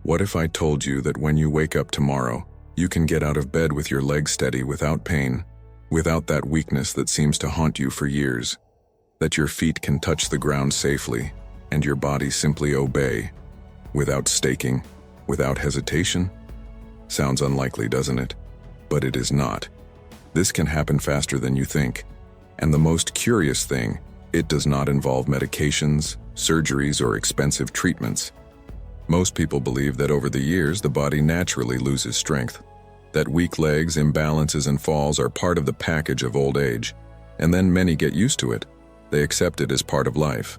What if I told you that when you wake up tomorrow, you can get out of bed with your legs steady without pain, without that weakness that seems to haunt you for years, that your feet can touch the ground safely, and your body simply obey, without staking, without hesitation? Sounds unlikely, doesn't it? But it is not. This can happen faster than you think. And the most curious thing, it does not involve medications, surgeries, or expensive treatments. Most people believe that over the years the body naturally loses strength, that weak legs, imbalances, and falls are part of the package of old age, and then many get used to it. They accept it as part of life.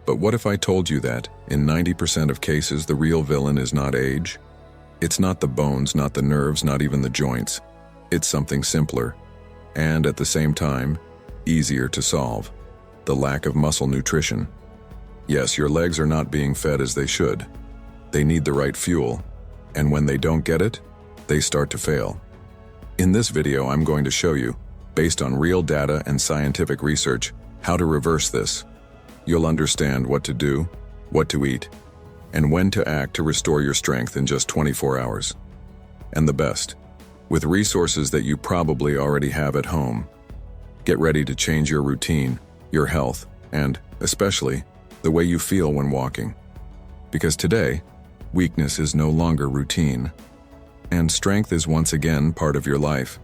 But what if I told you that, in 90% of cases, the real villain is not age? It's not the bones, not the nerves, not even the joints. It's something simpler, and at the same time, easier to solve: the lack of muscle nutrition. Yes, your legs are not being fed as they should. They need the right fuel, and when they don't get it, they start to fail. In this video, I'm going to show you, based on real data and scientific research, how to reverse this. You'll understand what to do, what to eat, and when to act to restore your strength in just 24 hours. And the best, with resources that you probably already have at home. Get ready to change your routine, your health, and, especially, the way you feel when walking. Because today, weakness is no longer routine, and strength is once again part of your life.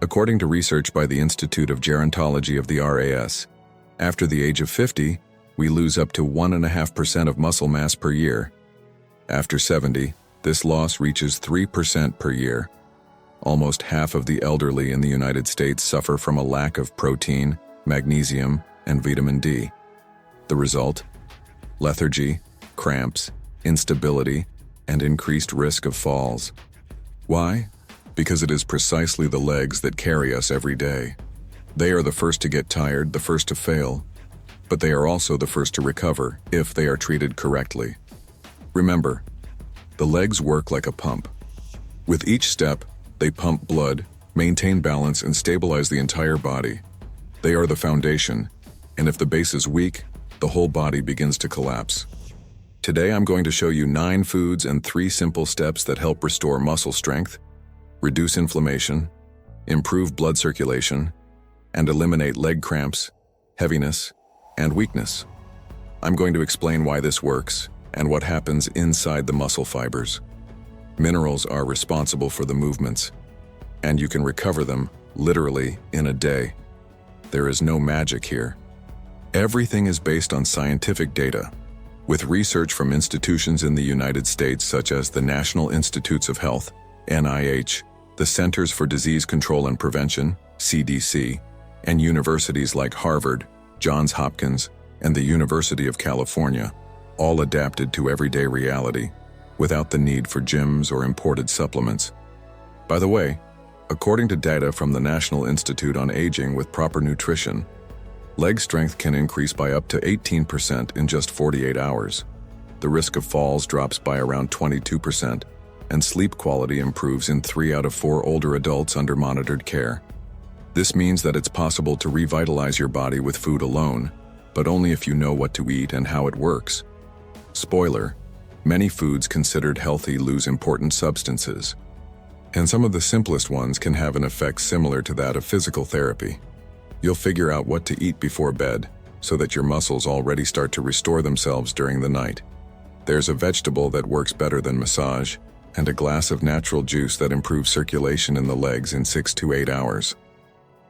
According to research by the Institute of Gerontology of the RAS, after the age of 50, we lose up to 1.5% of muscle mass per year. After 70, this loss reaches 3% per year. Almost half of the elderly in the United States suffer from a lack of protein, magnesium, and vitamin D. The result? Lethargy, cramps, instability, and increased risk of falls. Why? Because it is precisely the legs that carry us every day. They are the first to get tired, the first to fail, but they are also the first to recover if they are treated correctly. Remember, the legs work like a pump. With each step, they pump blood, maintain balance, and stabilize the entire body. They are the foundation, and if the base is weak, the whole body begins to collapse. Today I'm going to show you 9 foods and 3 simple steps that help restore muscle strength, reduce inflammation, improve blood circulation, and eliminate leg cramps, heaviness, and weakness. I'm going to explain why this works and what happens inside the muscle fibers. Minerals are responsible for the movements, and you can recover them literally in a day. There is no magic here. Everything is based on scientific data, with research from institutions in the United States such as the National Institutes of Health, NIH, the Centers for Disease Control and Prevention, CDC, and universities like Harvard, Johns Hopkins, and the University of California, all adapted to everyday reality, without the need for gyms or imported supplements. By the way, according to data from the National Institute on Aging, with proper nutrition, leg strength can increase by up to 18% in just 48 hours. The risk of falls drops by around 22%, and sleep quality improves in 3 out of 4 older adults under monitored care. This means that it's possible to revitalize your body with food alone, but only if you know what to eat and how it works. Spoiler: many foods considered healthy lose important substances, and some of the simplest ones can have an effect similar to that of physical therapy. You'll figure out what to eat before bed, so that your muscles already start to restore themselves during the night. There's a vegetable that works better than massage, and a glass of natural juice that improves circulation in the legs in 6 to 8 hours.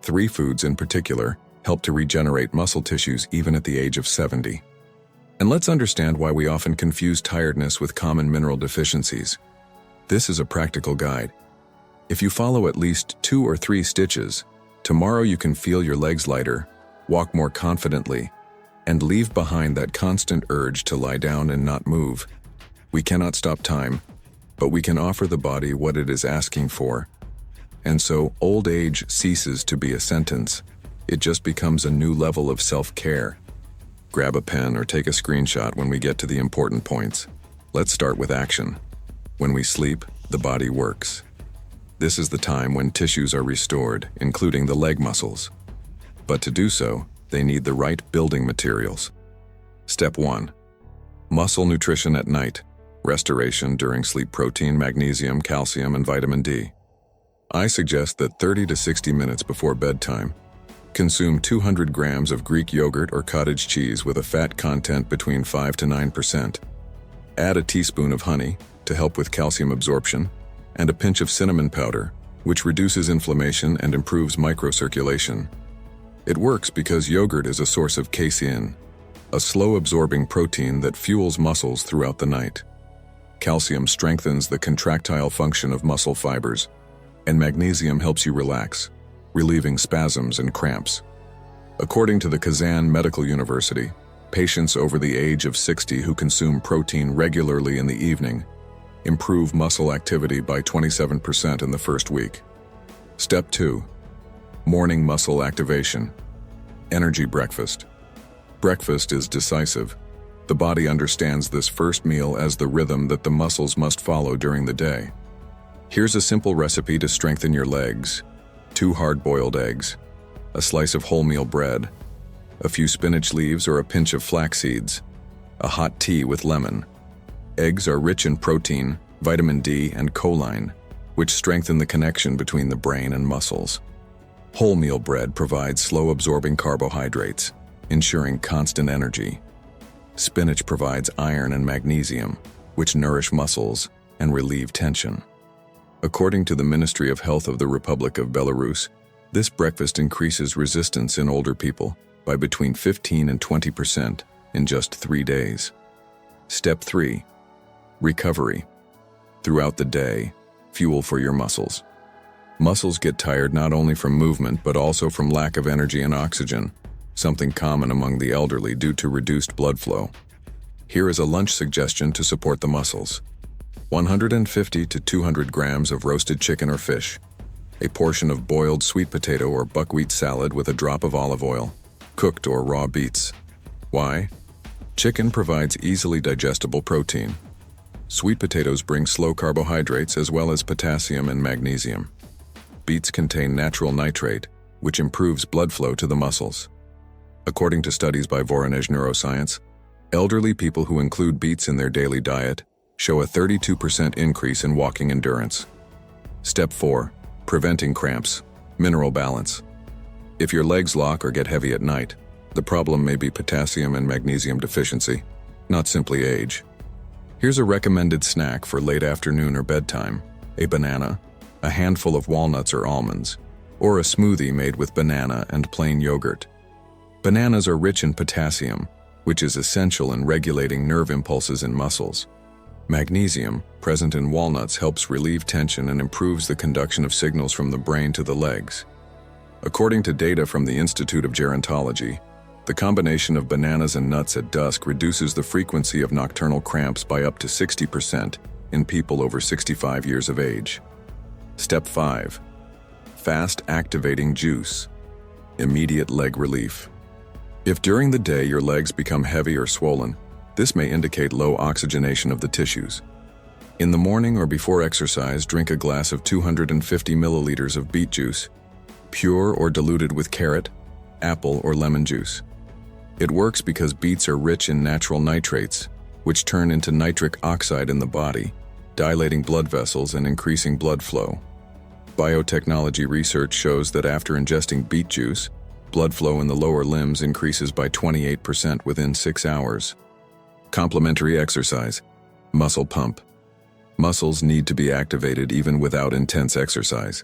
3 foods in particular help to regenerate muscle tissues even at the age of 70. And let's understand why we often confuse tiredness with common mineral deficiencies. This is a practical guide. If you follow at least 2 or 3 stitches, tomorrow you can feel your legs lighter, walk more confidently, and leave behind that constant urge to lie down and not move. We cannot stop time, but we can offer the body what it is asking for. And so old age ceases to be a sentence. It just becomes a new level of self-care. Grab a pen or take a screenshot when we get to the important points. Let's start with action. When we sleep, the body works. This is the time when tissues are restored, including the leg muscles. But to do so, they need the right building materials. Step 1. Muscle nutrition at night. restoration during sleep, protein, magnesium, calcium, and vitamin D. I suggest that 30 to 60 minutes before bedtime, consume 200 grams of Greek yogurt or cottage cheese with a fat content between 5 to 9%. Add a teaspoon of honey to help with calcium absorption, and a pinch of cinnamon powder, which reduces inflammation and improves microcirculation. It works because yogurt is a source of casein, a slow-absorbing protein that fuels muscles throughout the night. Calcium strengthens the contractile function of muscle fibers, and magnesium helps you relax, relieving spasms and cramps. According to the Kazan Medical University, patients over the age of 60 who consume protein regularly in the evening improve muscle activity by 27% in the first week. Step 2. Morning muscle activation. Energy breakfast. Breakfast is decisive. The body understands this first meal as the rhythm that the muscles must follow during the day. Here's a simple recipe to strengthen your legs. 2 hard-boiled eggs, a slice of wholemeal bread, a few spinach leaves or a pinch of flax seeds, a hot tea with lemon. Eggs are rich in protein, vitamin D, and choline, which strengthen the connection between the brain and muscles. Wholemeal bread provides slow-absorbing carbohydrates, ensuring constant energy. Spinach provides iron and magnesium, which nourish muscles and relieve tension. According to the Ministry of Health of the Republic of Belarus, this breakfast increases resistance in older people by between 15 and 20% in just 3 days. Step 3. Recovery. Throughout the day, fuel for your muscles. Muscles get tired not only from movement but also from lack of energy and oxygen, something common among the elderly due to reduced blood flow. Here is a lunch suggestion to support the muscles. 150 to 200 grams of roasted chicken or fish, a portion of boiled sweet potato or buckwheat salad with a drop of olive oil, cooked or raw beets. Why? Chicken provides easily digestible protein. Sweet potatoes bring slow carbohydrates as well as potassium and magnesium. Beets contain natural nitrate, which improves blood flow to the muscles. According to studies by Voronezh Neuroscience, elderly people who include beets in their daily diet show a 32% increase in walking endurance. Step 4. Preventing cramps. Mineral balance. If your legs lock or get heavy at night, the problem may be potassium and magnesium deficiency, not simply age. Here's a recommended snack for late afternoon or bedtime: a banana, a handful of walnuts or almonds, or a smoothie made with banana and plain yogurt. Bananas are rich in potassium, which is essential in regulating nerve impulses in muscles. Magnesium, present in walnuts, helps relieve tension and improves the conduction of signals from the brain to the legs. According to data from the Institute of Gerontology, the combination of bananas and nuts at dusk reduces the frequency of nocturnal cramps by up to 60% in people over 65 years of age. Step 5. Fast activating juice. Immediate leg relief. If during the day your legs become heavy or swollen, this may indicate low oxygenation of the tissues. In the morning or before exercise, drink a glass of 250 milliliters of beet juice, pure or diluted with carrot, apple, or lemon juice. It works because beets are rich in natural nitrates, which turn into nitric oxide in the body, dilating blood vessels and increasing blood flow. Biotechnology research shows that after ingesting beet juice, blood flow in the lower limbs increases by 28% within 6 hours. Complementary exercise. Muscle pump. Muscles need to be activated even without intense exercise.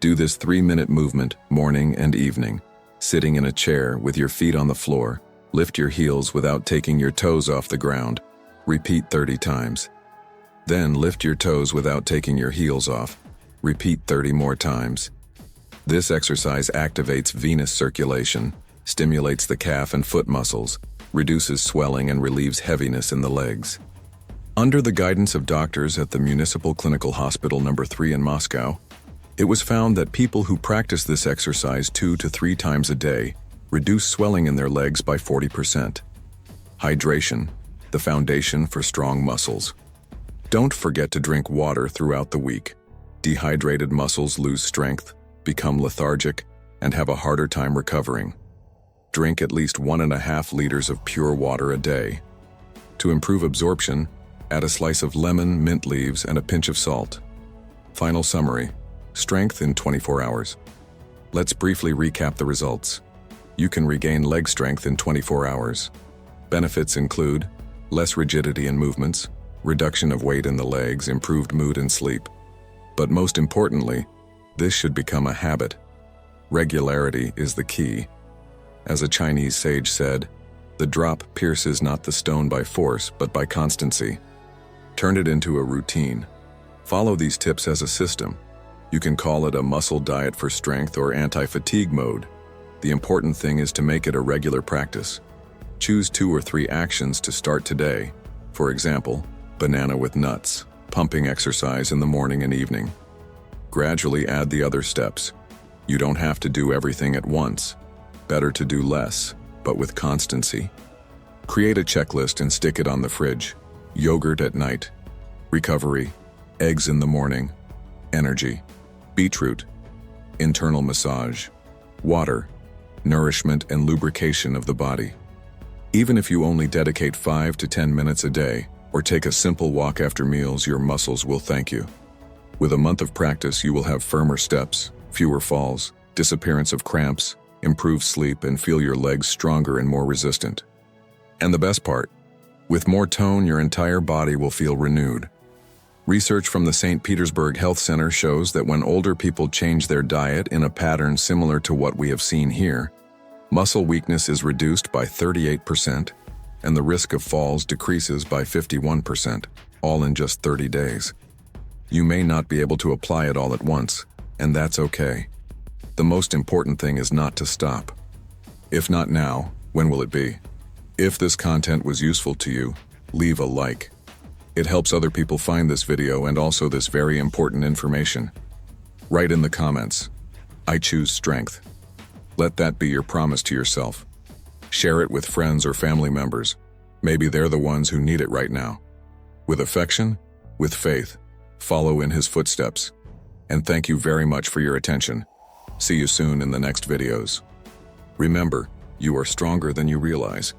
Do this 3-minute movement morning and evening. Sitting in a chair with your feet on the floor, lift your heels without taking your toes off the ground. Repeat 30 times. Then lift your toes without taking your heels off. Repeat 30 more times. This exercise activates venous circulation, stimulates the calf and foot muscles, reduces swelling, and relieves heaviness in the legs. Under the guidance of doctors at the Municipal Clinical Hospital No. 3 in Moscow, it was found that people who practice this exercise 2 to 3 times a day reduce swelling in their legs by 40%. Hydration, the foundation for strong muscles. Don't forget to drink water throughout the week. Dehydrated muscles lose strength, become lethargic, and have a harder time recovering. Drink at least 1.5 liters of pure water a day. To improve absorption, Add a slice of lemon, mint leaves, and a pinch of salt. Final summary: strength in 24 hours. Let's briefly recap the results. You can regain leg strength in 24 hours. Benefits include less rigidity in movements, reduction of weight in the legs, improved mood and sleep. But most importantly, this should become a habit. Regularity is the key. As a Chinese sage said, "The drop pierces not the stone by force, but by constancy." Turn it into a routine. Follow these tips as a system. You can call it a muscle diet for strength or anti-fatigue mode. The important thing is to make it a regular practice. Choose 2 or 3 actions to start today. For example, banana with nuts, pumping exercise in the morning and evening. Gradually add the other steps. You don't have to do everything at once. Better to do less, but with constancy. Create a checklist and stick it on the fridge. Yogurt at night. Recovery. Eggs in the morning. Energy. Beetroot. Internal massage. Water. Nourishment and lubrication of the body. Even if you only dedicate 5 to 10 minutes a day, or take a simple walk after meals, your muscles will thank you. With a month of practice, you will have firmer steps, fewer falls, disappearance of cramps, improved sleep, and feel your legs stronger and more resistant. And the best part, with more tone, your entire body will feel renewed. Research from the St. Petersburg Health Center shows that when older people change their diet in a pattern similar to what we have seen here, muscle weakness is reduced by 38%, and the risk of falls decreases by 51%, all in just 30 days. You may not be able to apply it all at once, and that's okay. The most important thing is not to stop. If not now, when will it be? If this content was useful to you, leave a like. It helps other people find this video and also this very important information. Write in the comments, "I choose strength." Let that be your promise to yourself. Share it with friends or family members. Maybe they're the ones who need it right now. With affection, with faith, follow in his footsteps. And thank you very much for your attention. See you soon in the next videos. Remember, you are stronger than you realize.